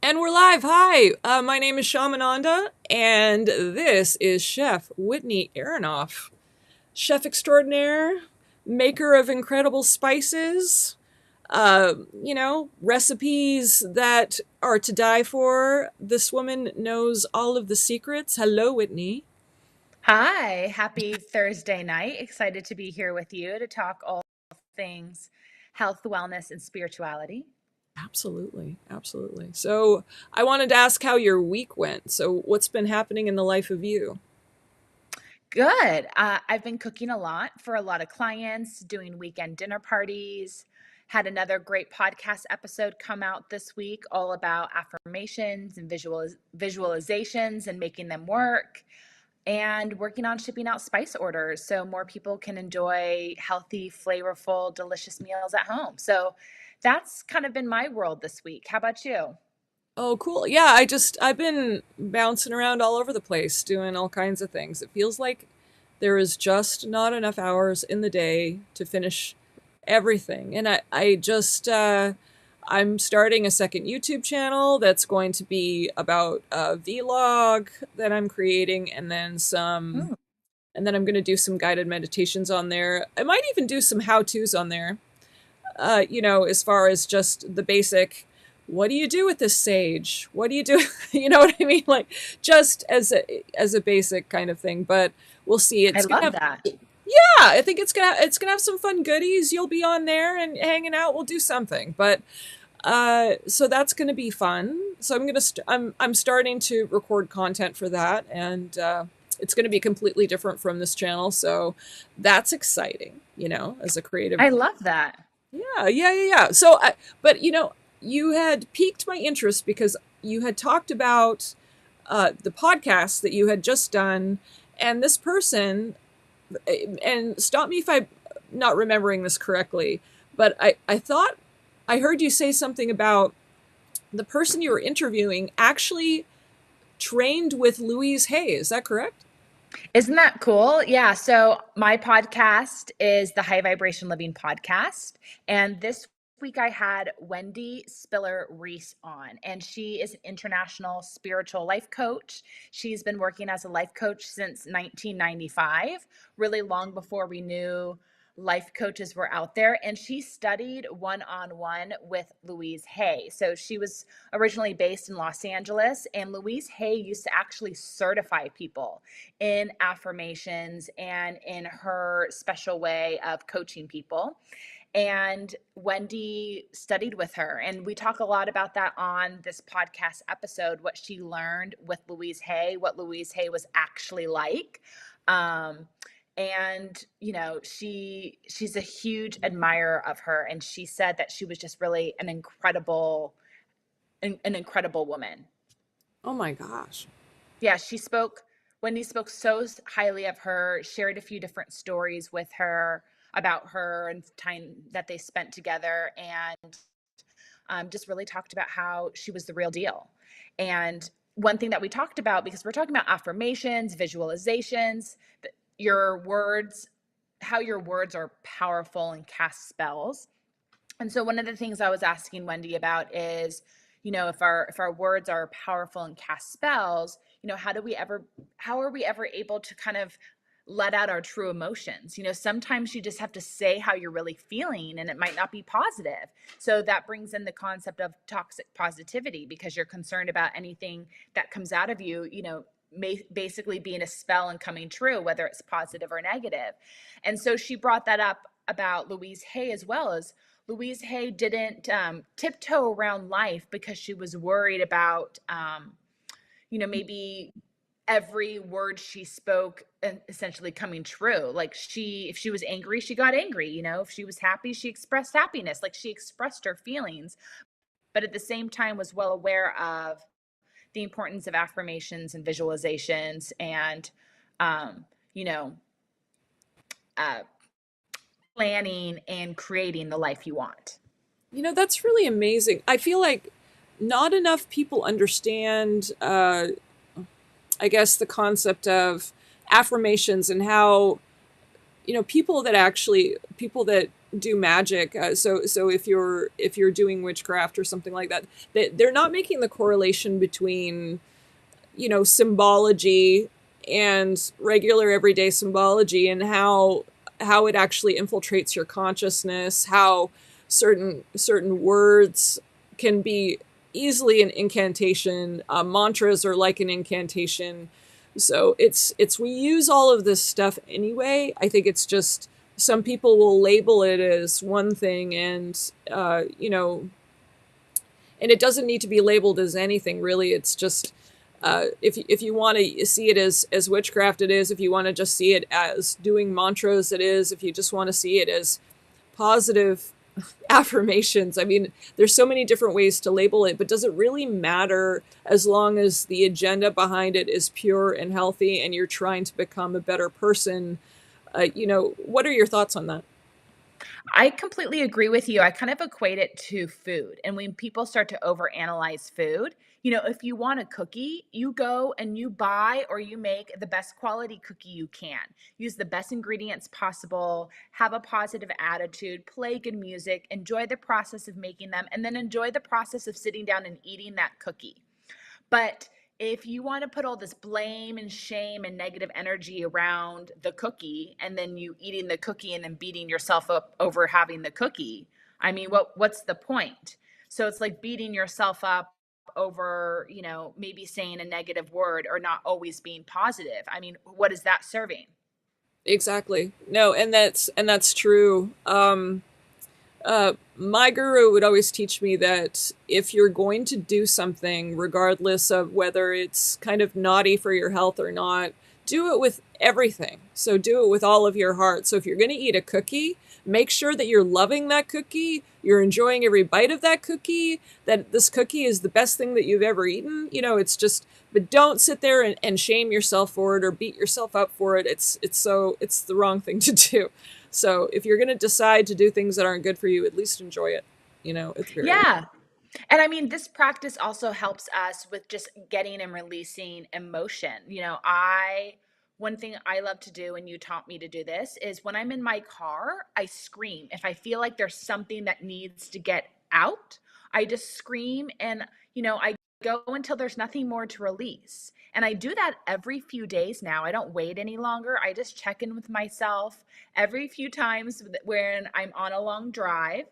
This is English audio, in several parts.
And we're live. Hi, my name is Shamananda, and this is Chef Whitney Aronoff, chef extraordinaire, maker of incredible spices, recipes that are to die for. This woman knows all of the secrets. Hello, Whitney. Hi, happy Thursday night. Excited to be here with you to talk all things health, wellness, and spirituality. Absolutely, absolutely. So, I wanted to ask how your week went. So, what's been happening in the life of you? Good. I've been cooking a lot for a lot of clients, doing weekend dinner parties. Had another great podcast episode come out this week, all about affirmations and visualizations and making them work. And working on shipping out spice orders so more people can enjoy healthy, flavorful, delicious meals at home. So that's kind of been my world this week. How about you? Oh, cool. Yeah, I've been bouncing around all over the place doing all kinds of things. It feels like there is just not enough hours in the day to finish everything. And I'm starting a second YouTube channel that's going to be about a vlog that I'm creating, Hmm. and then I'm going to do some guided meditations on there. I might even do some how-tos on there, as far as just the basic, what do you do with this sage? What do you do? You know what I mean? Like just as a basic kind of thing. But we'll see. I It's gonna love have, that. yeah, I think it's gonna have some fun goodies. You'll be on there and hanging out. We'll do something. But so that's gonna be fun. So I'm starting to record content for that, and it's gonna be completely different from this channel. So that's exciting. As a creative. I love that. Yeah, yeah, yeah, yeah. So, but you had piqued my interest because you had talked about the podcast that you had just done, and this person, and stop me if I'm not remembering this correctly, but I thought I heard you say something about the person you were interviewing actually trained with Louise Hay. Is that correct? Isn't that cool? Yeah. So, my podcast is the High Vibration Living Podcast. And this week I had Wendy Spiller Reese on, and she is an international spiritual life coach. She's been working as a life coach since 1995, really long before we knew life coaches were out there. And she studied one on one with Louise Hay. So, she was originally based in Los Angeles, and Louise Hay used to actually certify people in affirmations and in her special way of coaching people. And Wendy studied with her. And we talk a lot about that on this podcast episode, what she learned with Louise Hay, what Louise Hay was actually like. Um, and she's a huge admirer of her, and she said that she was just really an incredible woman. Oh my gosh. Yeah, Wendy spoke so highly of her, shared a few different stories with her about her and time that they spent together, and just really talked about how she was the real deal. And one thing that we talked about, because we're talking about affirmations, visualizations, your words, how your words are powerful and cast spells. And so one of the things I was asking Wendy about is, if our words are powerful and cast spells, how are we ever able to kind of let out our true emotions? Sometimes you just have to say how you're really feeling, and it might not be positive. So that brings in the concept of toxic positivity, because you're concerned about anything that comes out of you, basically being a spell and coming true, whether it's positive or negative. And so she brought that up about Louise Hay as well. As Louise Hay didn't tiptoe around life because she was worried about, maybe every word she spoke essentially coming true. Like, if she was angry, she got angry. If she was happy, she expressed happiness. Like, she expressed her feelings, but at the same time was well aware of the importance of affirmations and visualizations and, um, you know, uh, planning and creating the life you want. That's really amazing. I feel like not enough people understand, I guess, the concept of affirmations and how, people that do magic. So if you're doing witchcraft or something like that, they're not making the correlation between, you know, symbology and regular everyday symbology, and how it actually infiltrates your consciousness, how certain words can be easily an incantation. Mantras are like an incantation. So it's we use all of this stuff anyway. I think it's just some people will label it as one thing, and you know, and it doesn't need to be labeled as anything really. It's just if you want to see it as witchcraft, it is. If you want to just see it as doing mantras, it is. If you just want to see it as positive affirmations, I mean, there's so many different ways to label it, but does it really matter as long as the agenda behind it is pure and healthy and you're trying to become a better person? You know, what are your thoughts on that? I completely agree with you. I kind of equate it to food. And when people start to overanalyze food, you know, if you want a cookie, you go and you buy or you make the best quality cookie you can. Use the best ingredients possible, have a positive attitude, play good music, enjoy the process of making them, and then enjoy the process of sitting down and eating that cookie. But if you want to put all this blame and shame and negative energy around the cookie and then you eating the cookie and then beating yourself up over having the cookie, I mean, what's the point? So it's like beating yourself up over, you know, maybe saying a negative word or not always being positive. I mean, what is that serving? Exactly. No, and that's true. My guru would always teach me that if you're going to do something, regardless of whether it's kind of naughty for your health or not, do it with everything. So do it with all of your heart. So if you're going to eat a cookie, make sure that you're loving that cookie, you're enjoying every bite of that cookie, that this cookie is the best thing that you've ever eaten. You know, it's just, but don't sit there and shame yourself for it or beat yourself up for it. It's the wrong thing to do. So if you're going to decide to do things that aren't good for you, at least enjoy it. You know, it's very, Yeah. And I mean, this practice also helps us with just getting and releasing emotion. You know, one thing I love to do, and you taught me to do this, is when I'm in my car, I scream. If I feel like there's something that needs to get out, I just scream and, you know, I go until there's nothing more to release. And I do that every few days now. I don't wait any longer. I just check in with myself every few times when I'm on a long drive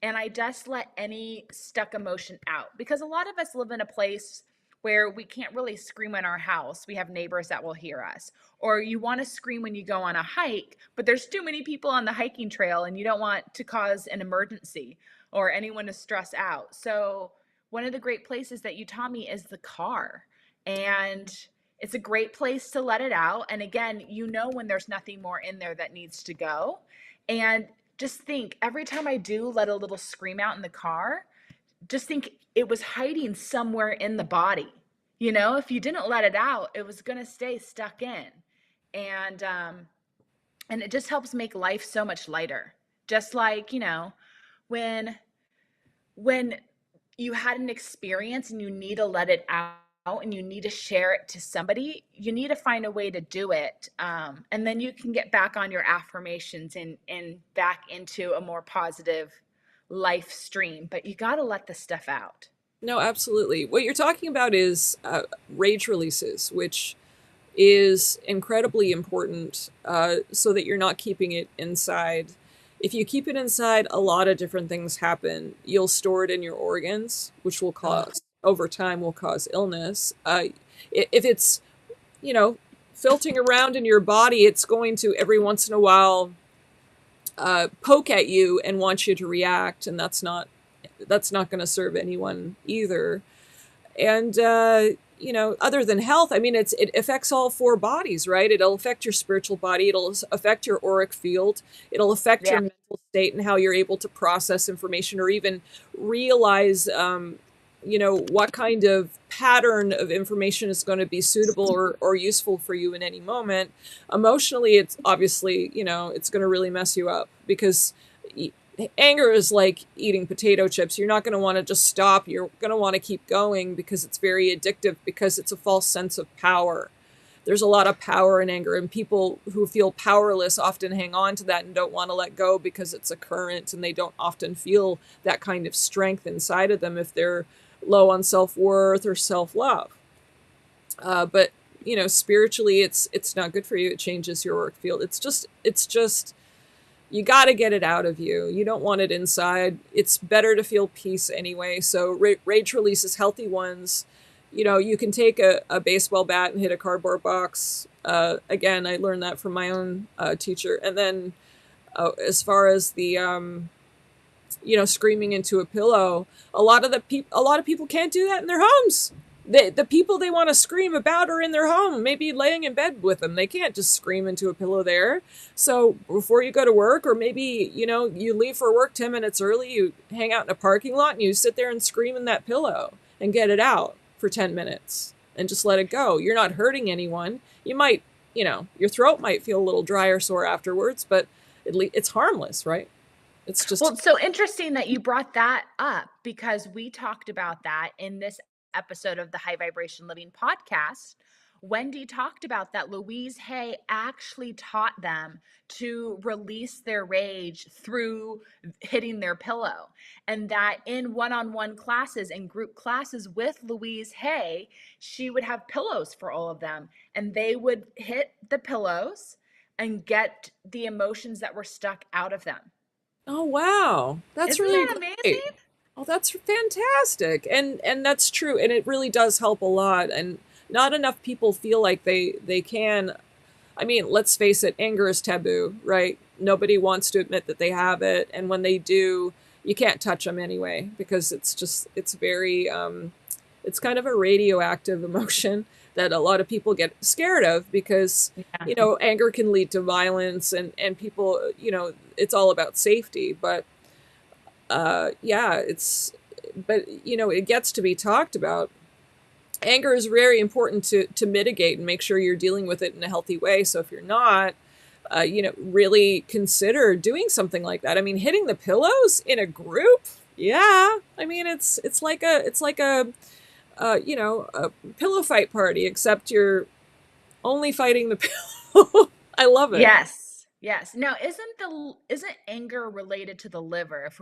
and I just let any stuck emotion out because a lot of us live in a place where we can't really scream in our house. We have neighbors that will hear us. Or you want to scream when you go on a hike, but there's too many people on the hiking trail and you don't want to cause an emergency or anyone to stress out. So, one of the great places that you taught me is the car. And it's a great place to let it out. And again, you know when there's nothing more in there that needs to go. And just think every time I do let a little scream out in the car, just think it was hiding somewhere in the body. You know, if you didn't let it out, it was going to stay stuck in. And and it just helps make life so much lighter. Just like, you know, when when you had an experience and you need to let it out and you need to share it to somebody, you need to find a way to do it. And then you can get back on your affirmations and back into a more positive life stream. But you got to let the stuff out. no, absolutely. What you're talking about is rage releases, which is incredibly important so that you're not keeping it inside. If you keep it inside, a lot of different things happen. You'll store it in your organs, which will Ugh. cause, over time, will cause illness. If it's, you know, filtering around in your body, it's going to every once in a while poke at you and want you to react, and that's not going to serve anyone either. And you know, other than health, I mean, it affects all four bodies, right? It'll affect your spiritual body, it'll affect your auric field, it'll affect your Yeah. mental state and how you're able to process information or even realize you know, what kind of pattern of information is going to be suitable or useful for you in any moment. Emotionally, it's obviously, you know, it's going to really mess you up because anger is like eating potato chips. You're not going to want to just stop. You're going to want to keep going because it's very addictive, because it's a false sense of power. there's a lot of power in anger, and people who feel powerless often hang on to that and don't want to let go because it's a current, and they don't often feel that kind of strength inside of them if they're low on self-worth or self-love. But spiritually, it's not good for you. It changes your work field. It's just you got to get it out of you. You don't want it inside. It's better to feel peace anyway. So rage releases, healthy ones. You can take a baseball bat and hit a cardboard box. Again, I learned that from my own teacher. And then as far as the screaming into a pillow, a lot of people can't do that in their homes. The people they want to scream about are in their home, maybe laying in bed with them. They can't just scream into a pillow there. So before you go to work, or maybe you leave for work 10 minutes early, you hang out in a parking lot and you sit there and scream in that pillow and get it out for 10 minutes and just let it go. You're not hurting anyone. You might, your throat might feel a little dry or sore afterwards, but it's harmless, right? It's just. Well, it's so interesting that you brought that up, because we talked about that in this episode of the High Vibration Living podcast. Wendy talked about that Louise Hay actually taught them to release their rage through hitting their pillow. And that in one-on-one classes and group classes with Louise Hay, she would have pillows for all of them. And they would hit the pillows and get the emotions that were stuck out of them. Oh wow, that's Isn't really that great. amazing? Oh, that's fantastic, and that's true, and it really does help a lot. And not enough people feel like they can. I mean, let's face it, anger is taboo, right? Nobody wants to admit that they have it, and when they do, you can't touch them anyway because it's very it's kind of a radioactive emotion that a lot of people get scared of because Yeah. anger can lead to violence, and people, it's all about safety. But yeah, it gets to be talked about. Anger is very important to mitigate and make sure you're dealing with it in a healthy way. So if you're not, really consider doing something like that. I mean, hitting the pillows in a group, yeah. I mean, it's like a pillow fight party, except you're only fighting the pillow. I love it. Yes. Yes. Now, isn't anger related to the liver? If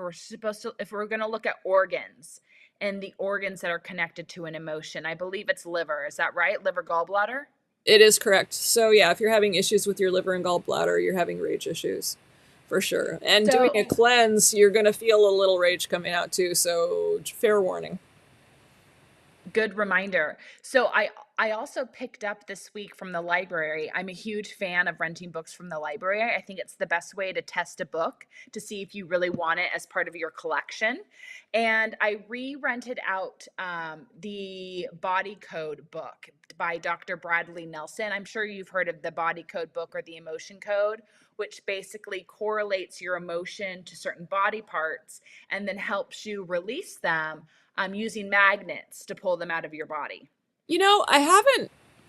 we're going to look at organs and the organs that are connected to an emotion, I believe it's liver. Is that right? Liver, gallbladder? It is correct. So yeah, if you're having issues with your liver and gallbladder, you're having rage issues for sure. And doing a So cleanse, you're going to feel a little rage coming out too. So fair warning. good reminder. So I also picked up this week from the library. I'm a huge fan of renting books from the library. I think it's the best way to test a book to see if you really want it as part of your collection. And I re-rented out the Body Code book by Dr. Bradley Nelson. I'm sure you've heard of the Body Code book or the Emotion Code, which basically correlates your emotion to certain body parts and then helps you release them using magnets to pull them out of your body. I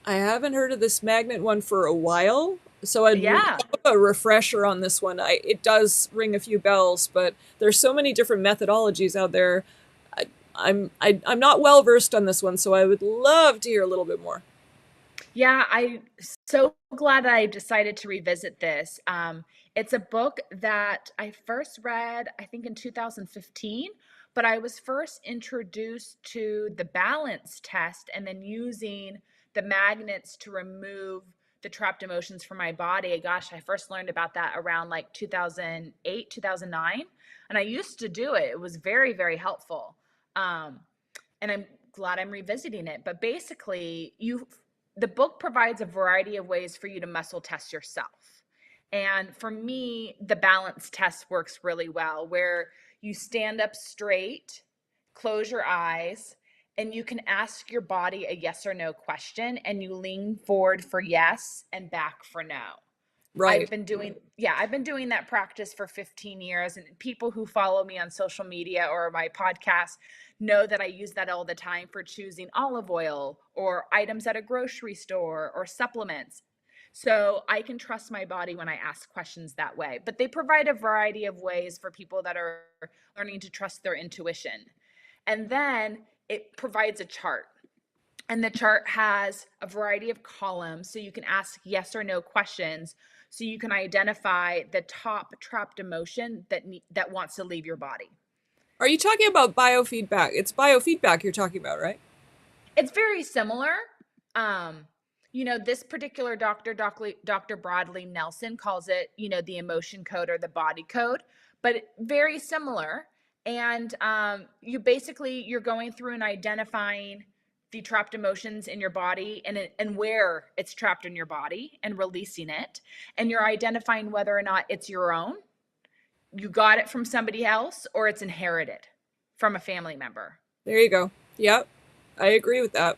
haven't heard of this magnet one for a while. So I'd love Yeah. a refresher on this one. It does ring a few bells, but there's so many different methodologies out there. I'm not well versed on this one, so I would love to hear a little bit more. Yeah, I'm so glad I decided to revisit this. It's a book that I first read, I think, in 2015, but I was first introduced to the balance test and then using the magnets to remove the trapped emotions from my body. Gosh, I first learned about that around like 2008, 2009, and I used to do it. It was very, very helpful. Um, and I'm glad I'm revisiting it. But basically, the book provides a variety of ways for you to muscle test yourself. And for me, the balance test works really well, where you stand up straight, close your eyes, and you can ask your body a yes or no question, and you lean forward for yes and back for no. Right. I've been doing that practice for 15 years, and people who follow me on social media or my podcast know that I use that all the time for choosing olive oil or items at a grocery store or supplements. So I can trust my body when I ask questions that way. But they provide a variety of ways for people that are learning to trust their intuition. And then it provides a chart. And the chart has a variety of columns, so you can ask yes or no questions, so you can identify the top trapped emotion that wants to leave your body. Are you talking about biofeedback? It's biofeedback you're talking about, right? It's very similar. Um, this particular Dr. Bradley Nelson calls it, the emotion code or the body code, but very similar. And you're going through and identifying the trapped emotions in your body and where it's trapped in your body and releasing it. And you're identifying whether or not it's your own, you got it from somebody else, or it's inherited from a family member. There you go. Yep. I agree with that.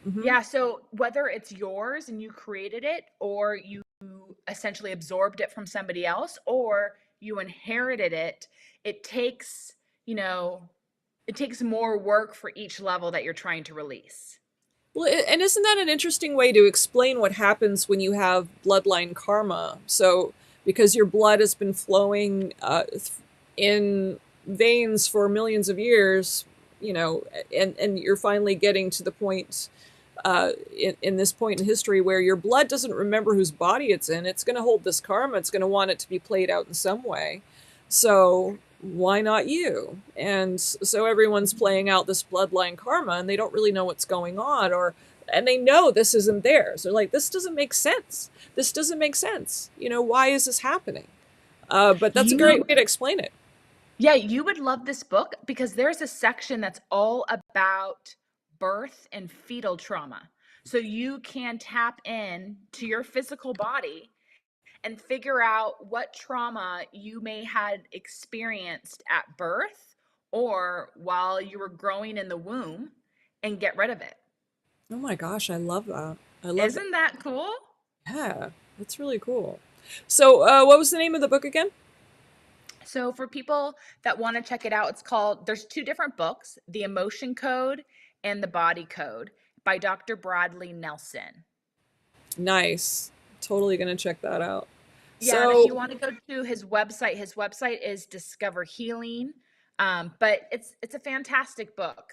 Hmm. Yeah, so whether it's yours and you created it, or you essentially absorbed it from somebody else, or you inherited it, it takes, you know, it takes more work for each level that you're trying to release. Well, and isn't that an interesting way to explain what happens when you have bloodline karma? So, because your blood has been flowing in veins for millions of years, and you're finally getting to the point in this point in history where your blood doesn't remember whose body it's in. It's going to hold this karma. It's going to want it to be played out in some way. So why not you? And so everyone's playing out this bloodline karma, and they don't really know what's going on, and they know this isn't theirs. They're like, this doesn't make sense. This doesn't make sense. Why is this happening? But that's a You great way to explain it. Yeah, you would love this book because there's a section that's all about birth and fetal trauma. So you can tap in to your physical body and figure out what trauma you may had experienced at birth or while you were growing in the womb and get rid of it. Oh my gosh, I love that. I love that. Isn't that cool? Yeah, that's really cool. So, what was the name of the book again? So for people that want to check it out, there's two different books, The Emotion Code and The Body Code by Dr. Bradley Nelson. Nice. Totally gonna check that out. Yeah, and if you So, want to go to his website is Discover Healing. But it's a fantastic book.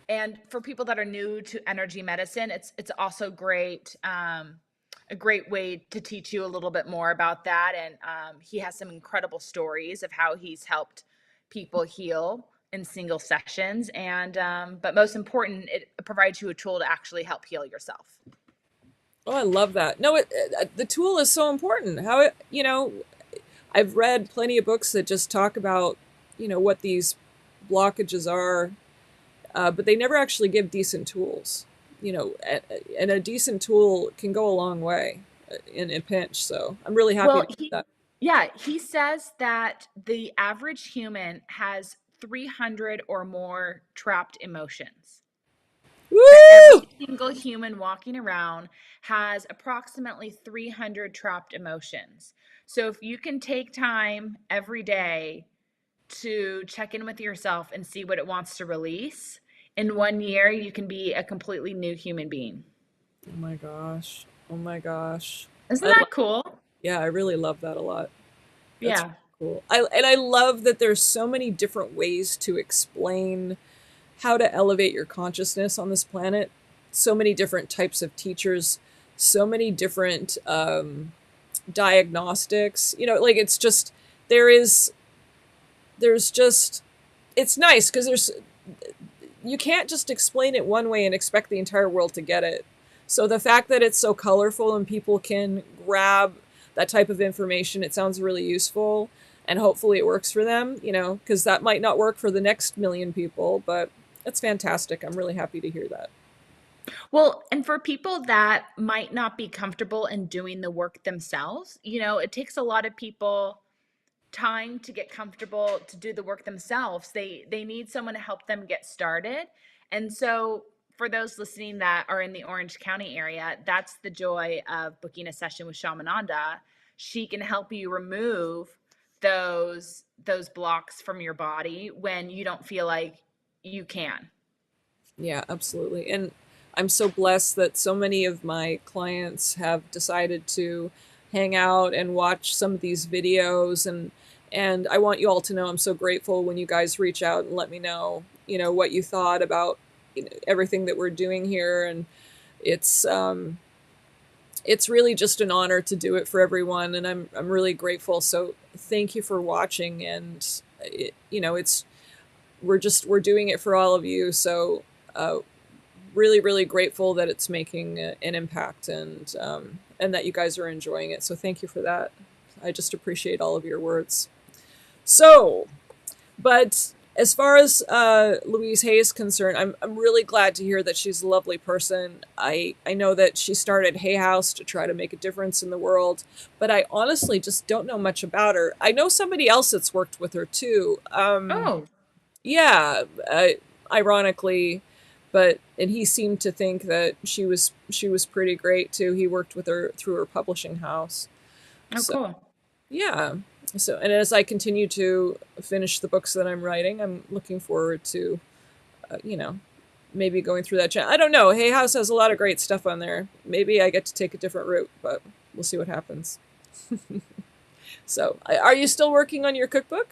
And for people that are new to energy medicine, it's also great. A great way to teach you a little bit more about that. And he has some incredible stories of how he's helped people heal in single sessions. And but most important, it provides you a tool to actually help heal yourself. oh, I love that. No, the tool is so important. I've read plenty of books that just talk about, what these blockages are, but they never actually give decent tools. And a decent tool can go a long way in a pinch. So I'm really happy Well, to hear that. he says that the average human has 300 or more trapped emotions. That Woo! every single human walking around has approximately 300 trapped emotions. So if you can take time every day to check in with yourself and see what it wants to release, in 1 year, you can be a completely new human being. Oh my gosh. Oh my gosh. Isn't I that love, cool? yeah, I really love that a lot. That's Yeah. really cool. I love that there's so many different ways to explain how to elevate your consciousness on this planet. So many different types of teachers, so many different diagnostics. Like it's just there is there's just it's nice because there's you can't just explain it one way and expect the entire world to get it. So the fact that it's so colorful and people can grab that type of information, it sounds really useful, and hopefully it works for them, because that might not work for the next million people, but it's fantastic. I'm really happy to hear that. Well, and for people that might not be comfortable in doing the work themselves, it takes a lot of people time to get comfortable to do the work themselves. They need someone to help them get started. And so for those listening that are in the Orange County area, that's the joy of booking a session with Shamananda. She can help you remove those blocks from your body when you don't feel like you can. Yeah, absolutely. And I'm so blessed that so many of my clients have decided to hang out and watch some of these videos, and I want you all to know I'm so grateful when you guys reach out and let me know, what you thought about everything that we're doing here. And it's it's really just an honor to do it for everyone, and I'm really grateful. So thank you for watching. And it's we're doing it for all of you. So really, really grateful that it's making an impact, and that you guys are enjoying it. So thank you for that. I just appreciate all of your words. So, but as far as Louise Hay is concerned, I'm really glad to hear that she's a lovely person. I know that she started Hay House to try to make a difference in the world, but I honestly just don't know much about her. I know somebody else that's worked with her too. Oh, Yeah, ironically, and he seemed to think that she was pretty great too. He worked with her through her publishing house. oh, So cool. yeah. So, and as I continue to finish the books that I'm writing, I'm looking forward to, you know, maybe going through that channel. I don't know. Hay House has a lot of great stuff on there. Maybe I get to take a different route, but we'll see what happens. So, are you still working on your cookbook?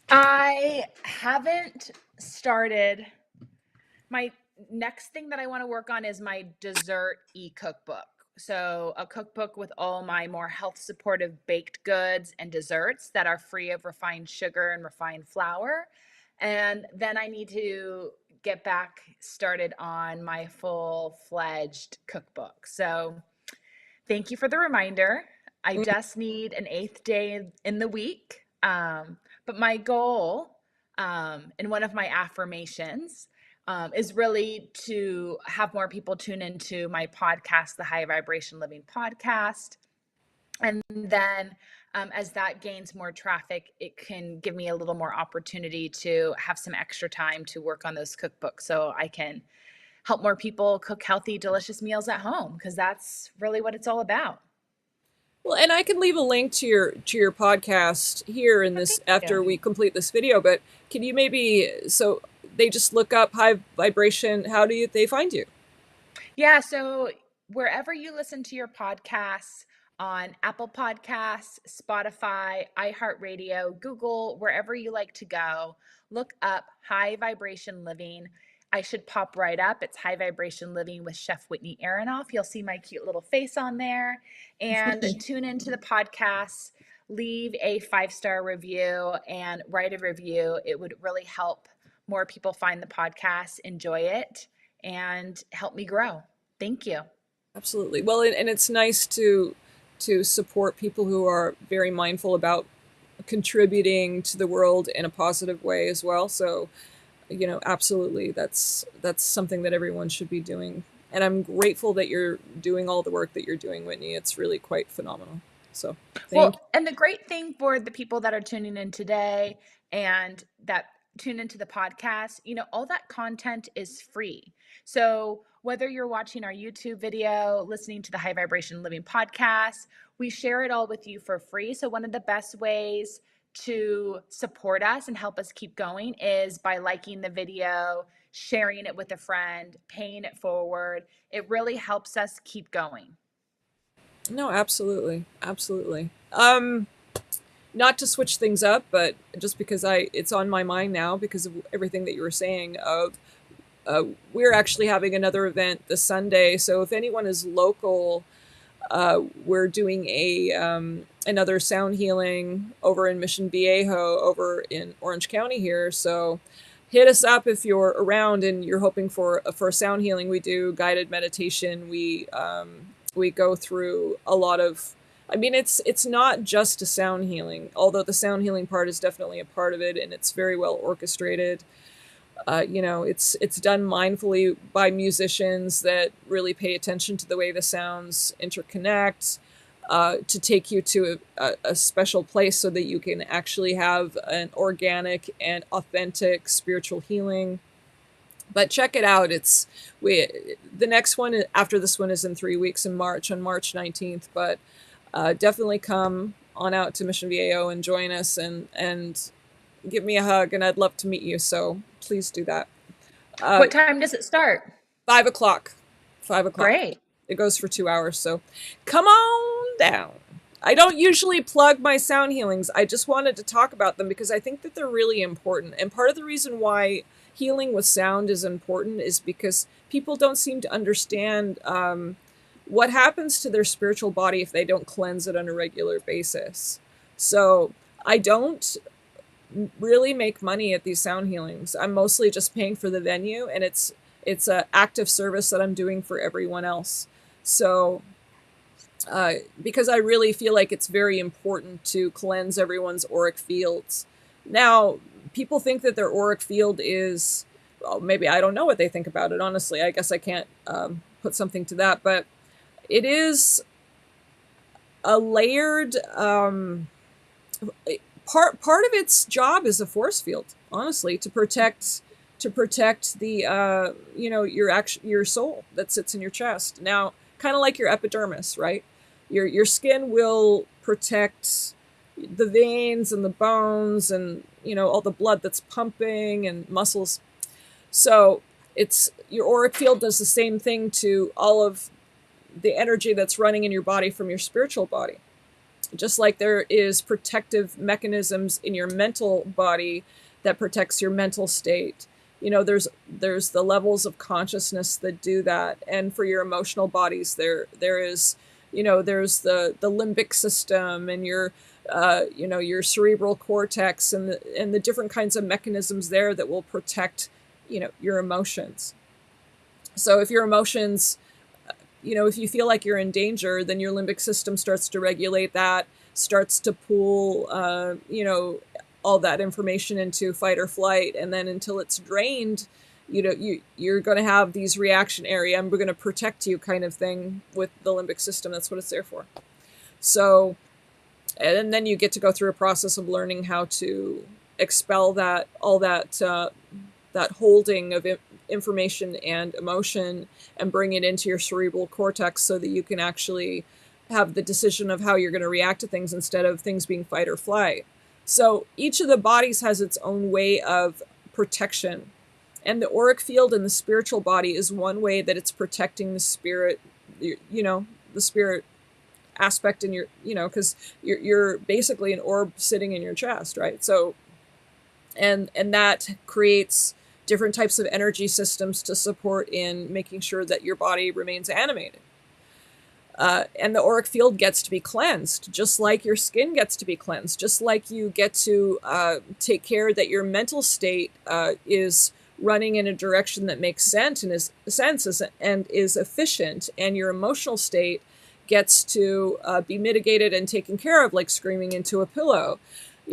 I haven't started. My next thing that I want to work on is my dessert e-cookbook. So, a cookbook with all my more health supportive baked goods and desserts that are free of refined sugar and refined flour. And then I need to get back started on my full-fledged cookbook. So, thank you for the reminder. I just need an eighth day in the week. But my goal, and one of my affirmations, is really to have more people tune into my podcast, the High Vibration Living Podcast. And then as that gains more traffic, it can give me a little more opportunity to have some extra time to work on those cookbooks so I can help more people cook healthy, delicious meals at home, because that's really what it's all about. Well, and I can leave a link to your podcast here in Oh, this thank after you. we complete this video. But can you maybe, so they just look up High Vibration? How do they find you? Yeah, so wherever you listen to your podcasts, on Apple Podcasts, Spotify, iHeartRadio, Google, wherever you like to go, look up High Vibration Living. I should pop right up. It's High Vibration Living with Chef Whitney Aronoff. You'll see my cute little face on there. And tune into the podcast, leave a 5-star review, and write a review. It would really help more people find the podcast, enjoy it, and help me grow. Thank you. Absolutely. Well, and it's nice to support people who are very mindful about contributing to the world in a positive way as well. So, absolutely, that's something that everyone should be doing. And I'm grateful that you're doing all the work that you're doing, Whitney. It's really quite phenomenal. So, thank Well, and the great thing for the people that are tuning in today and that tune into the podcast, all that content is free. So whether you're watching our YouTube video, listening to the High Vibration Living podcast, we share it all with you for free. So one of the best ways to support us and help us keep going is by liking the video, sharing it with a friend, paying it forward. It really helps us keep going. No, absolutely, absolutely. Not to switch things up, but just because it's on my mind now because of everything that you were saying. We're actually having another event this Sunday, so if anyone is local, we're doing a another sound healing over in Mission Viejo, over in Orange County here. So hit us up if you're around and you're hoping for a sound healing. We do guided meditation. We go through a lot of. I mean, it's not just a sound healing, although the sound healing part is definitely a part of it, and it's very well orchestrated. It's done mindfully by musicians that really pay attention to the way the sounds interconnect, to take you to a special place so that you can actually have an organic and authentic spiritual healing. But check it out. The next one after this one is in 3 weeks in March, on March 19th. But definitely come on out to Mission Viejo and join us, and give me a hug, and I'd love to meet you. So please do that. Uh, What time does it start? 5 o'clock. 5 o'clock. Great. It goes for 2 hours. So come on down. I don't usually plug my sound healings. I just wanted to talk about them because I think that they're really important. And part of the reason why healing with sound is important is because people don't seem to understand what happens to their spiritual body if they don't cleanse it on a regular basis. So I don't really make money at these sound healings. I'm mostly just paying for the venue, and it's an active service that I'm doing for everyone else. So because I really feel like it's very important to cleanse everyone's auric fields. Now, people think that their auric field is, well, maybe I don't know what they think about it, honestly. I guess I can't put something to that, but it is a layered part of its job is a force field, honestly, to protect the your soul that sits in your chest. Now, kind of like your epidermis, right? Your skin will protect the veins and the bones and all the blood that's pumping and muscles. So it's your auric field does the same thing to all of the energy that's running in your body from your spiritual body. Just like there is protective mechanisms in your mental body that protects your mental state. There's the levels of consciousness that do that. And for your emotional bodies, there is, there's the limbic system and your your cerebral cortex and the different kinds of mechanisms there that will protect, your emotions. So if your emotions, if you feel like you're in danger, then your limbic system starts to regulate that, starts to pull, all that information into fight or flight. And then until it's drained, you're going to have these reactionary, I'm going to protect you kind of thing with the limbic system. That's what it's there for. So, and then you get to go through a process of learning how to expel all that holding of information and emotion and bring it into your cerebral cortex so that you can actually have the decision of how you're going to react to things instead of things being fight or flight. So each of the bodies has its own way of protection. And the auric field in the spiritual body is one way that it's protecting the spirit, the spirit aspect in your, because you're basically an orb sitting in your chest, right? So, and that creates different types of energy systems to support in making sure that your body remains animated. And the auric field gets to be cleansed, just like your skin gets to be cleansed, just like you get to take care that your mental state is running in a direction that makes sense and is efficient, and your emotional state gets to be mitigated and taken care of, like screaming into a pillow.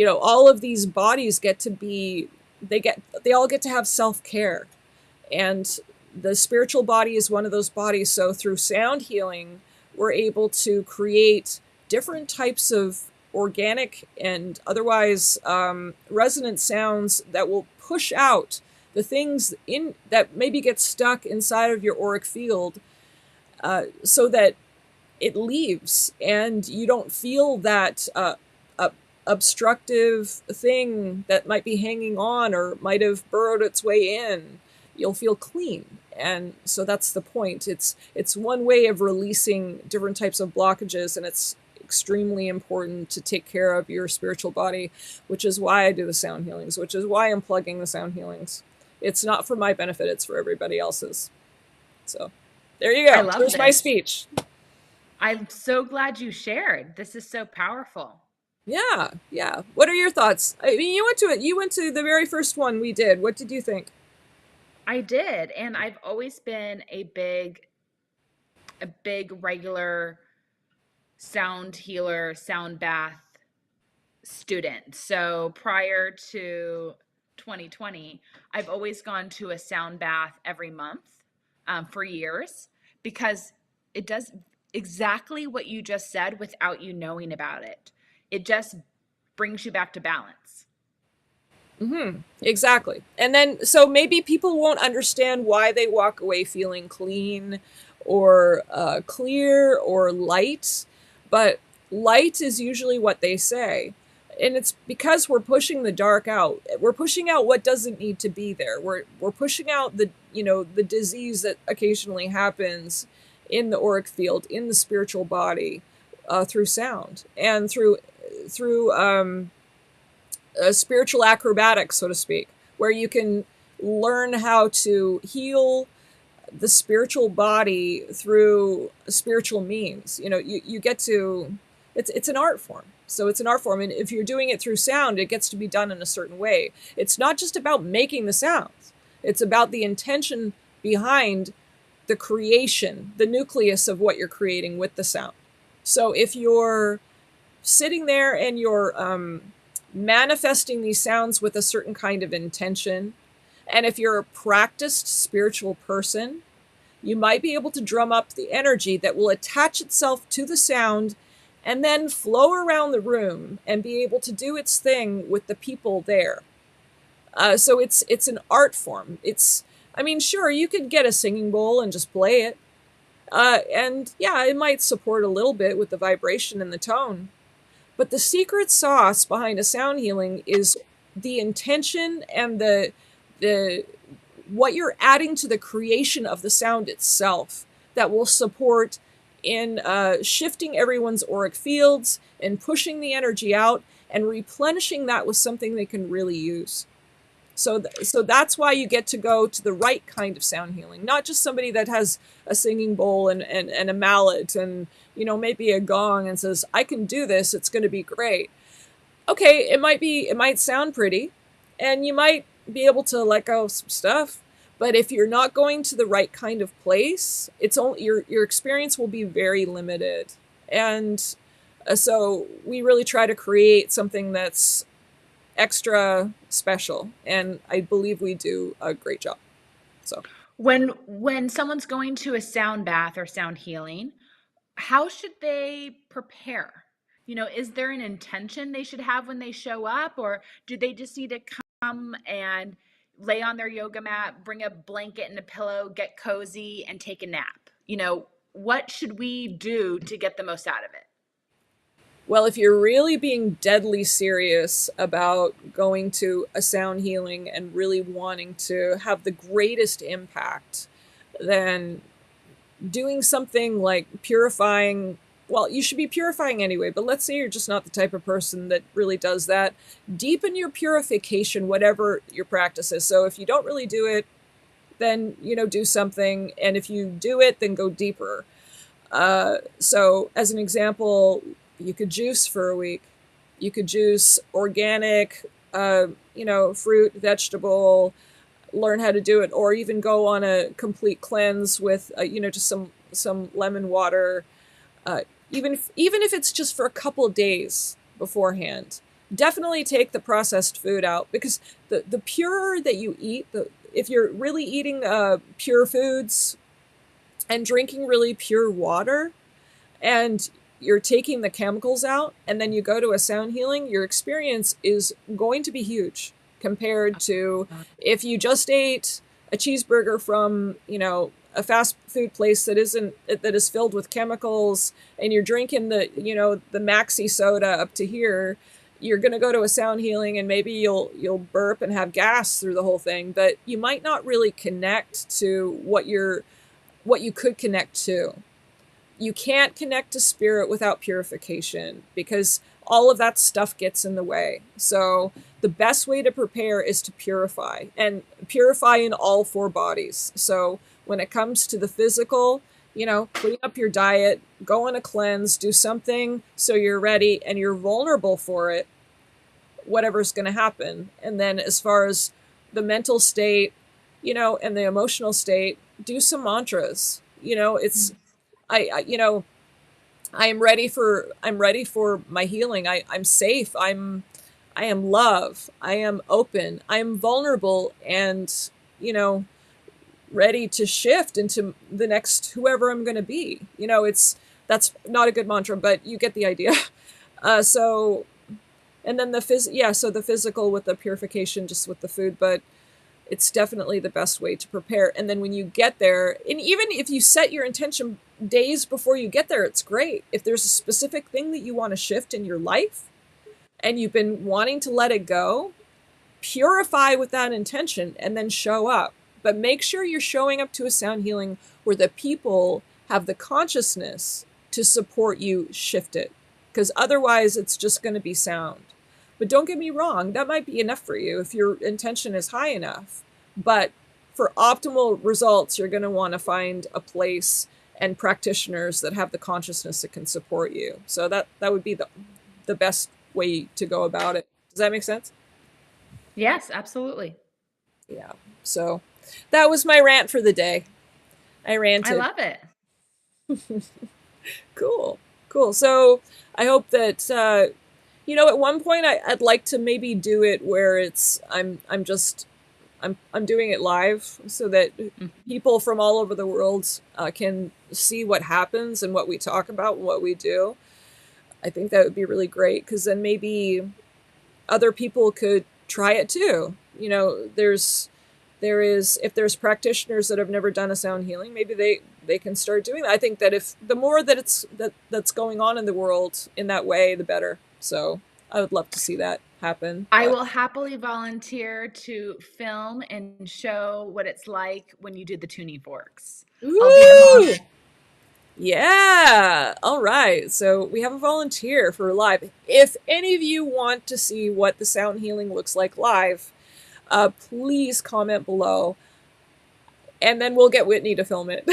All of these bodies get to be, they all get to have self-care. And the spiritual body is one of those bodies. So through sound healing, we're able to create different types of organic and otherwise resonant sounds that will push out the things in that maybe get stuck inside of your auric field, so that it leaves and you don't feel that obstructive thing that might be hanging on or might have burrowed its way in. You'll feel clean. And so that's the point. It's one way of releasing different types of blockages, and it's extremely important to take care of your spiritual body, which is why I do the sound healings, which is why I'm plugging the sound healings. It's not for my benefit, it's for everybody else's. So there you go. Here's my speech. I'm so glad you shared. This is so powerful. Yeah. What are your thoughts? I mean, you went to the very first one we did. What did you think? I did, and I've always been a big regular sound healer, sound bath student. So prior to 2020, I've always gone to a sound bath every month for years, because it does exactly what you just said without you knowing about it. It just brings you back to balance. Mm-hmm. Exactly. And then, so maybe people won't understand why they walk away feeling clean or clear or light, but light is usually what they say. And it's because we're pushing the dark out. We're pushing out what doesn't need to be there. We're pushing out the disease that occasionally happens in the auric field, in the spiritual body, through sound and through spiritual acrobatics, so to speak, where you can learn how to heal the spiritual body through spiritual means. You get to, it's an art form. So it's an art form, and if you're doing it through sound, it gets to be done in a certain way. It's not just about making the sounds. It's about the intention behind the creation, the nucleus of what you're creating with the sound. So if you're sitting there and you're manifesting these sounds with a certain kind of intention, and if you're a practiced spiritual person, you might be able to drum up the energy that will attach itself to the sound and then flow around the room and be able to do its thing with the people there. So it's an art form. I mean, sure, you could get a singing bowl and just play it. And yeah, it might support a little bit with the vibration and the tone. But the secret sauce behind a sound healing is the intention and the what you're adding to the creation of the sound itself that will support in shifting everyone's auric fields and pushing the energy out and replenishing that with something they can really use. So that's why you get to go to the right kind of sound healing, not just somebody that has a singing bowl and a mallet and maybe a gong and says, I can do this, it's going to be great. Okay, it might sound pretty, and you might be able to let go of some stuff, but if you're not going to the right kind of place, it's only your experience will be very limited. And so we really try to create something that's extra special, and I believe we do a great job. So When someone's going to a sound bath or sound healing, how should they prepare? Is there an intention they should have when they show up, or do they just need to come and lay on their yoga mat, bring a blanket and a pillow, get cozy, and take a nap? What should we do to get the most out of it? well, if you're really being deadly serious about going to a sound healing and really wanting to have the greatest impact, then doing something like purifying, well, you should be purifying anyway, but let's say you're just not the type of person that really does that. Deepen your purification, whatever your practice is. So if you don't really do it, then, do something. And if you do it, then go deeper. So as an example, you could juice for a week. You could juice organic, fruit, vegetable, learn how to do it, or even go on a complete cleanse with just some lemon water, even if it's just for a couple of days beforehand. Definitely take the processed food out, because the purer that you eat, if you're really eating pure foods and drinking really pure water, and you're taking the chemicals out, and then you go to a sound healing, your experience is going to be huge compared to if you just ate a cheeseburger from, a fast food place that is filled with chemicals, and you're drinking the maxi soda up to here. You're going to go to a sound healing and maybe you'll burp and have gas through the whole thing, but you might not really connect to what you could connect to. You can't connect to spirit without purification, because all of that stuff gets in the way. So the best way to prepare is to purify, and purify in all four bodies. So when it comes to the physical, clean up your diet, go on a cleanse, do something so you're ready and you're vulnerable for it, whatever's going to happen. And then as far as the mental state, and the emotional state, do some mantras. It's I'm ready for my healing. I'm safe. I am love. I am open. I am vulnerable, and ready to shift into the next whoever I'm going to be. That's not a good mantra, but you get the idea. So, and then so the physical with the purification, just with the food, but it's definitely the best way to prepare. And then when you get there, and even if you set your intention days before you get there, it's great. If there's a specific thing that you want to shift in your life and you've been wanting to let it go, purify with that intention and then show up. But make sure you're showing up to a sound healing where the people have the consciousness to support you shift it, because otherwise it's just going to be sound. But don't get me wrong, that might be enough for you if your intention is high enough. But for optimal results, you're going to want to find a place and practitioners that have the consciousness that can support you. So that would be the best way to go about it. Does that make sense? Yes, absolutely. Yeah. So that was my rant for the day. I I ranted. love it. Cool. Cool. So I hope that at one point I'd like to maybe do it where I'm doing it live so that Mm. people from all over the world can see what happens and what we talk about and what we do. I think that would be really great because then maybe other people could try it too. There is if there's practitioners that have never done a sound healing, maybe they can start doing that. I think that if the more that that's going on in the world in that way, the better. So I would love to see that happen. I But will happily volunteer to film and show what it's like when you do the tuning forks. I'll be the woo! model. Yeah. All right. So we have a volunteer for live. If any of you want to see what the sound healing looks like live, please comment below, and then we'll get Whitney to film it.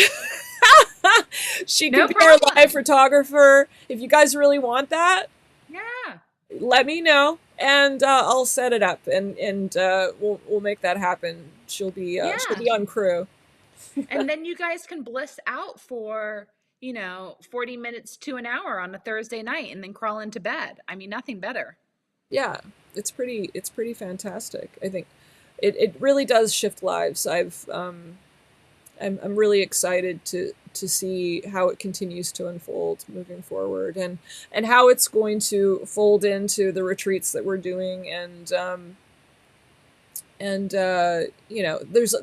She No could be our live problem. photographer. If you guys really want that, Yeah. let me know, and I'll set it up, and we'll make that happen. She'll Yeah. be on crew. And then you guys can bliss out for, 40 minutes to an hour on a Thursday night and then crawl into bed. I mean, nothing better. Yeah, it's pretty fantastic. I think it really does shift lives. I'm really excited to see how it continues to unfold moving forward, and how it's going to fold into the retreats that we're doing, and there's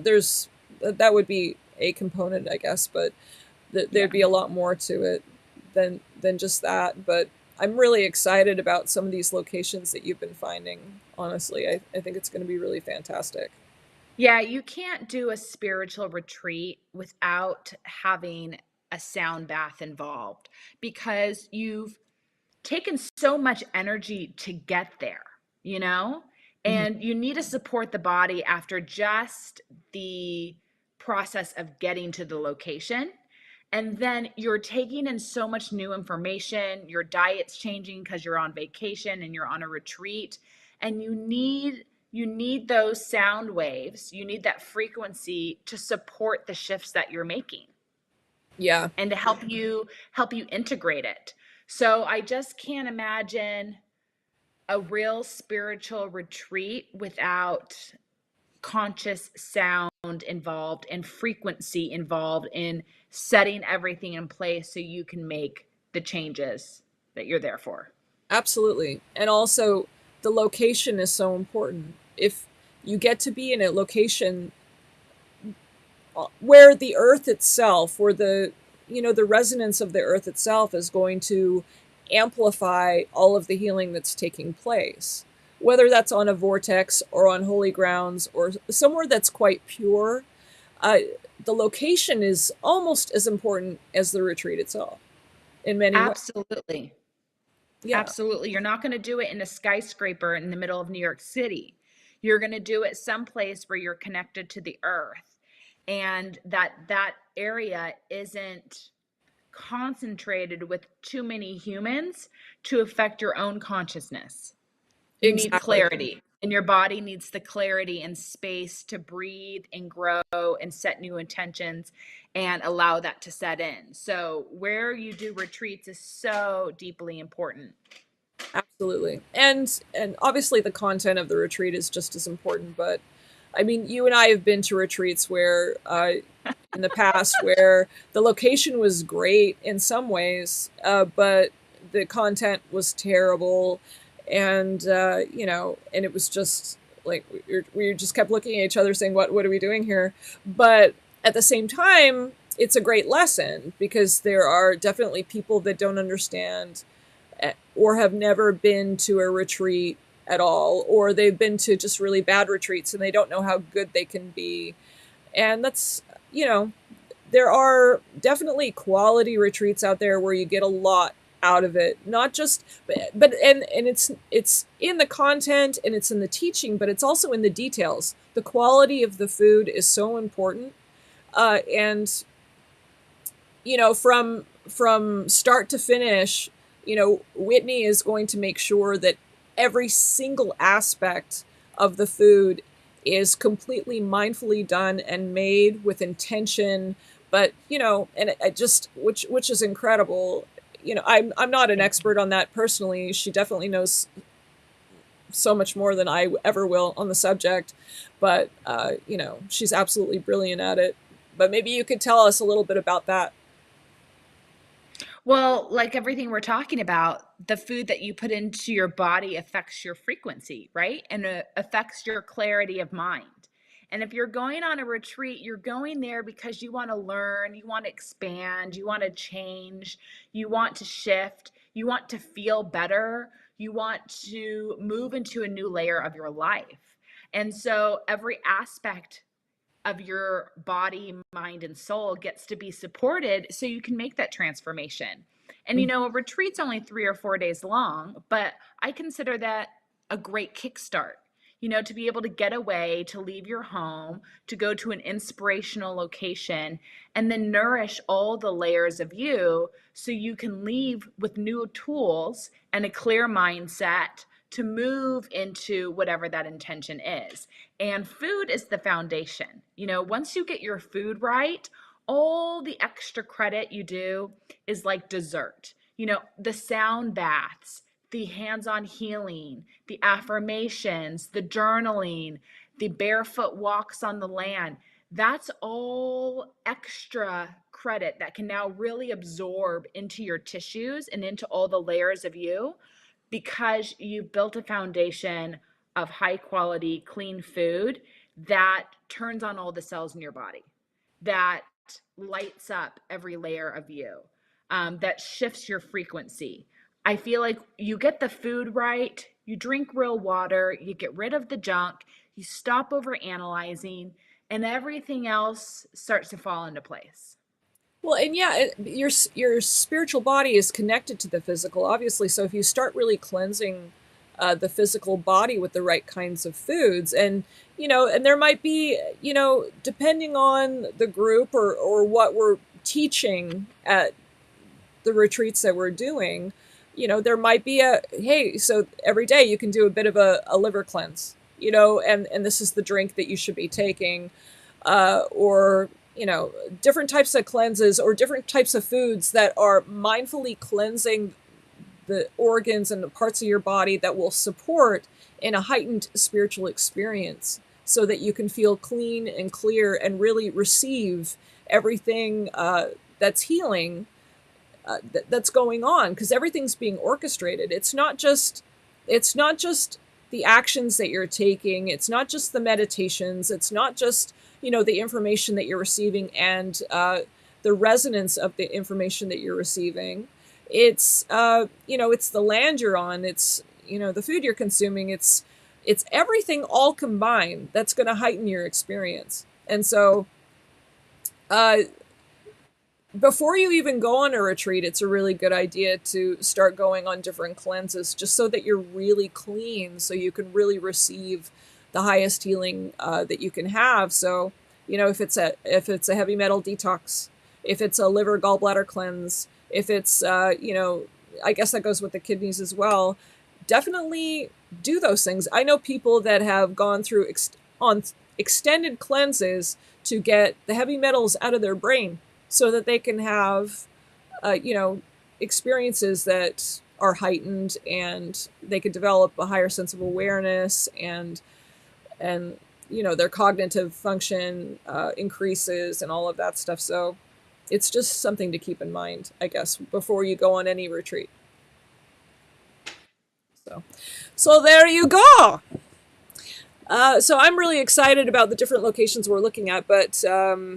that would be a component, I guess, but there'd Yeah. be a lot more to it than just that. But I'm really excited about some of these locations that you've been finding. Honestly, I think it's going to be really fantastic. Yeah, you can't do a spiritual retreat without having a sound bath involved because you've taken so much energy to get there, you know? Mhm. And you need to support the body after just the process of getting to the location. And then you're taking in so much new information. Your diet's changing because you're on vacation and you're on a retreat. And you need those sound waves. You need that frequency to support the shifts that you're making Yeah, and to help you integrate it. So I just can't imagine a real spiritual retreat without conscious sound involved and frequency involved in setting everything in place so you can make the changes that you're there for. absolutely. And also, the location is so important. If you get to be in a location where the earth itself, or the resonance of the earth itself is going to amplify all of the healing that's taking place, whether that's on a vortex or on holy grounds or somewhere that's quite pure, uh, the location is almost as important as the retreat itself in many ways. Absolutely. Yeah, Absolutely. You're not going to do it in a skyscraper in the middle of New York City. You're going to do it someplace where you're connected to the earth and that area isn't concentrated with too many humans to affect your own consciousness. You need exactly. clarity, and your body needs the clarity and space to breathe and grow and set new intentions and allow that to set in. So, where you do retreats is so deeply important. Absolutely. And obviously the content of the retreat is just as important, but I mean, you and I have been to retreats where in the past where the location was great in some ways, but the content was terrible, and and it was just like we just kept looking at each other saying, what are we doing here? But at the same time, it's a great lesson because there are definitely people that don't understand, or have never been to a retreat at all, or they've been to just really bad retreats and they don't know how good they can be. And that's, you know, there are definitely quality retreats out there where you get a lot out of it, not just but and it's in the content and it's in the teaching, but it's also in the details. The quality of the food is so important, and from start to finish, Whitney is going to make sure that every single aspect of the food is completely mindfully done and made with intention. But and it just which is incredible. I'm not an Thank you. expert on that personally. She definitely knows so much more than I ever will on the subject, but she's absolutely brilliant at it. But maybe you could tell us a little bit about that. Well, like everything we're talking about, the food that you put into your body affects your frequency, right? And it affects your clarity of mind. And if you're going on a retreat, you're going there because you want to learn, you want to expand, you want to change, you want to shift, you want to feel better, you want to move into a new layer of your life. And so every aspect of your body, mind, and soul gets to be supported so you can make that transformation. And a retreat's only 3 or 4 days long, but I consider that a great kickstart. To be able to get away, to leave your home, to go to an inspirational location, and then nourish all the layers of you so you can leave with new tools and a clear mindset to move into whatever that intention is. And food is the foundation. Once you get your food right, all the extra credit you do is like dessert. The sound baths, the hands on healing, the affirmations, the journaling, the barefoot walks on the land. That's all extra credit that can now really absorb into your tissues and into all the layers of you because you've built a foundation of high quality, clean food that turns on all the cells in your body, that lights up every layer of you, that shifts your frequency. I feel like you get the food right, you drink real water, you get rid of the junk, you stop over analyzing, and everything else starts to fall into place. Well, and yeah, your spiritual body is connected to the physical, obviously. So if you start really cleansing the physical body with the right kinds of foods, and there might be, depending on the group or what we're teaching at the retreats that we're doing, there might be a hey, so every day you can do a bit of a liver cleanse, and this is the drink that you should be taking, or different types of cleanses or different types of foods that are mindfully cleansing the organs and the parts of your body that will support in a heightened spiritual experience so that you can feel clean and clear and really receive everything that's healing, that's going on, because everything's being orchestrated. It's not just the actions that you're taking. It's not just the meditations. It's not just the information that you're receiving and the resonance of the information that you're receiving. It's the land you're on. It's the food you're consuming. It's everything all combined that's going to heighten your experience. And so uh, before you even go on a retreat, it's a really good idea to start going on different cleanses just so that you're really clean, so you can really receive the highest healing that you can have. So, if it's a heavy metal detox, if it's a liver gallbladder cleanse, if it's I guess that goes with the kidneys as well. Definitely do those things. I know people that have gone through on extended cleanses to get the heavy metals out of their brain so that they can have, uh, you know, experiences that are heightened, and they could develop a higher sense of awareness, and their cognitive function increases and all of that stuff. So it's just something to keep in mind, I guess, before you go on any retreat. So there you go. So I'm really excited about the different locations we're looking at, but so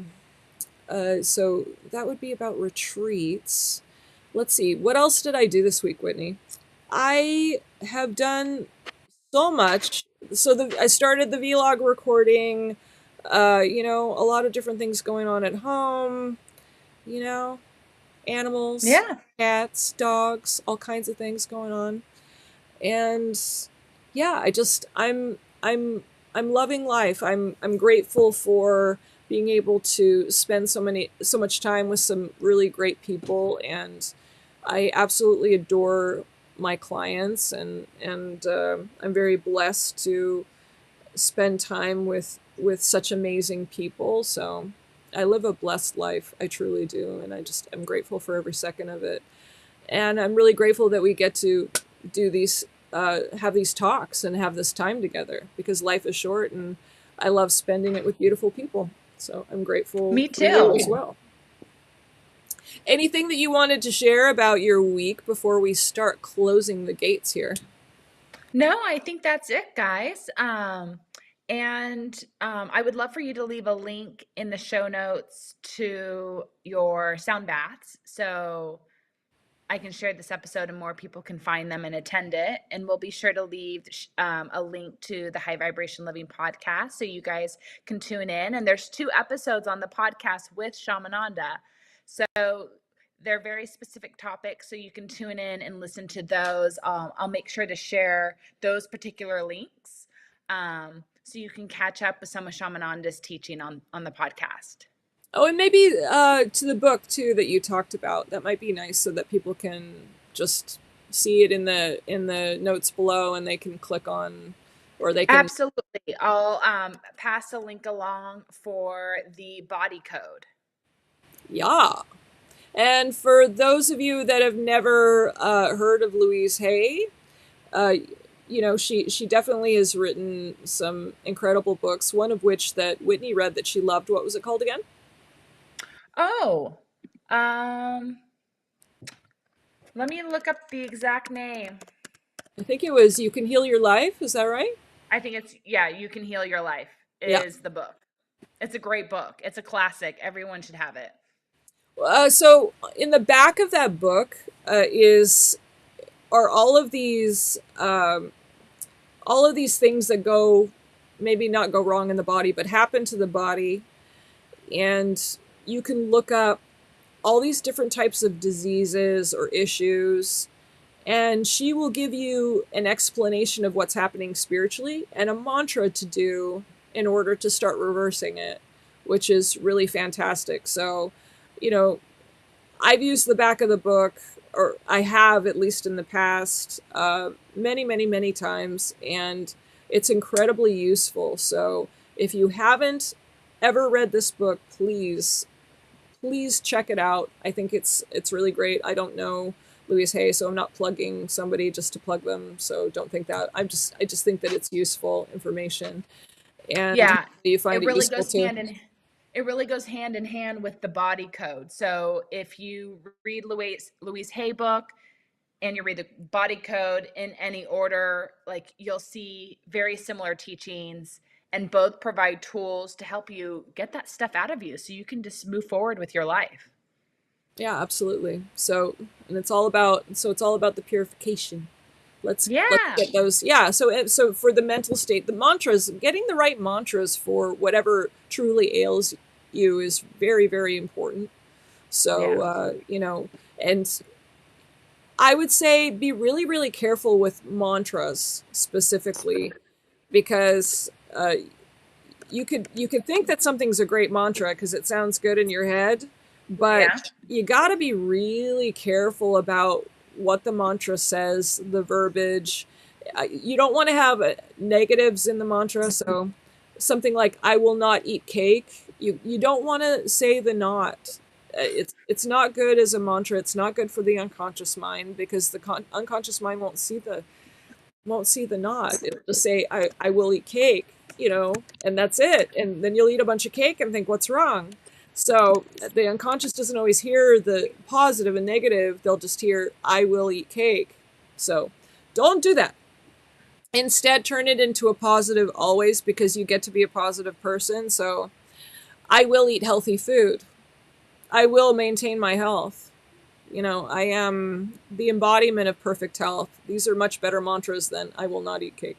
that would be about retreats. Let's see, what else did I do this week, Whitney? I have done so much. So I started the vlog recording. A lot of different things going on at home. You know, animals, Yeah. cats, dogs, all kinds of things going on. And yeah, I'm loving life. I'm grateful for being able to spend so much time with some really great people, and I absolutely adore my clients, and I'm very blessed to spend time with such amazing people. So I live a blessed life. I truly do, and I'm grateful for every second of it. And I'm really grateful that we get to do these have these talks and have this time together, because life is short and I love spending it with beautiful people. So I'm grateful Me for you too. as well. Anything that you wanted to share about your week before we start closing the gates here? No, I think that's it, guys. I would love for you to leave a link in the show notes to your sound baths. So I can share this episode and more people can find them and attend it. And we'll be sure to leave a link to the High Vibration Living podcast so you guys can tune in. And there's 2 episodes on the podcast with Shamananda. So they're very specific topics. So you can tune in and listen to those. I'll make sure to share those particular links so you can catch up with some of Shamananda's teaching on the podcast. Oh, and maybe to the book too that you talked about. That might be nice so that people can just see it in the notes below, and they can click on, or they can. Absolutely. I'll pass a link along for the body code. Yeah. And for those of you that have never heard of Louise Hay, uh, she definitely has written some incredible books. One of which that Whitney read that she loved. What was it called again? Oh, um, let me look up the exact name. I think it was "You Can Heal Your Life." Is that right? I think yeah, You Can Heal Your Life Yeah. is the book. It's a great book. It's a classic. Everyone should have it. So in the back of that book is are all of these things that go, maybe not go wrong in the body, but happen to the body, and you can look up all these different types of diseases or issues, and she will give you an explanation of what's happening spiritually and a mantra to do in order to start reversing it, which is really fantastic. So, you know, I've used the back of the book, or I have at least in the past, many times, and it's incredibly useful. So if you haven't ever read this book, please check it out. I think it's really great. I don't know Louise Hay, so I'm not plugging somebody just to plug them. So don't think that. I just think that it's useful information, and Yeah, you find it it really useful goes too. hand in it really goes hand in hand with the body code. So if you read Louise Hay book and you read the body code in any order, like you'll see very similar teachings and both provide tools to help you get that stuff out of you so you can just move forward with your life. Yeah, absolutely. So, and it's all about the purification. Let's Yeah. get those. Yeah. So for the mental state, the mantras, getting the right mantras for whatever truly ails you is very important. So Yeah. and I would say be really careful with mantras specifically, because you could think that something's a great mantra because it sounds good in your head, but Yeah. you got to be really careful about what the mantra says, the verbiage. You don't want to have negatives in the mantra. So something like "I will not eat cake." You don't want to say the "not." It's not good as a mantra. It's not good for the unconscious mind, because the unconscious mind won't see the "not." It'll just say I will eat cake, and that's it. And then you'll eat a bunch of cake and think, what's wrong? So the unconscious doesn't always hear the positive and negative. They'll just hear I will eat cake. So don't do that. Instead, turn it into a positive always, because you get to be a positive person. So I will eat healthy food. I will maintain my health. I am the embodiment of perfect health. These are much better mantras than I will not eat cake.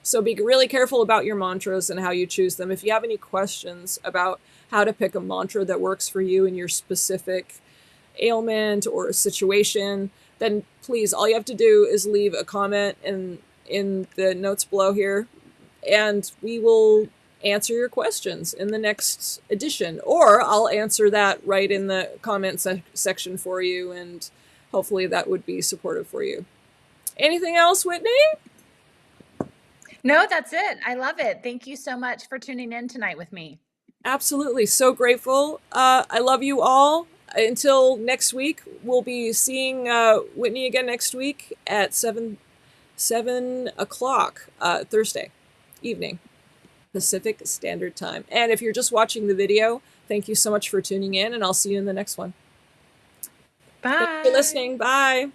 So be really careful about your mantras and how you choose them. If you have any questions about how to pick a mantra that works for you in your specific ailment or a situation, then please, all you have to do is leave a comment in the notes below here, and we will answer your questions in the next edition, or I'll answer that right in the comment section for you, and hopefully that would be supportive for you. Anything else, Whitney? No, that's it. I love it. Thank you so much for tuning in tonight with me. Absolutely. So grateful. I love you all. Until next week, we'll be seeing Whitney again next week at 7 o'clock Thursday evening, Pacific Standard Time. And if you're just watching the video, thank you so much for tuning in, and I'll see you in the next one. Bye. Thanks for listening. Bye.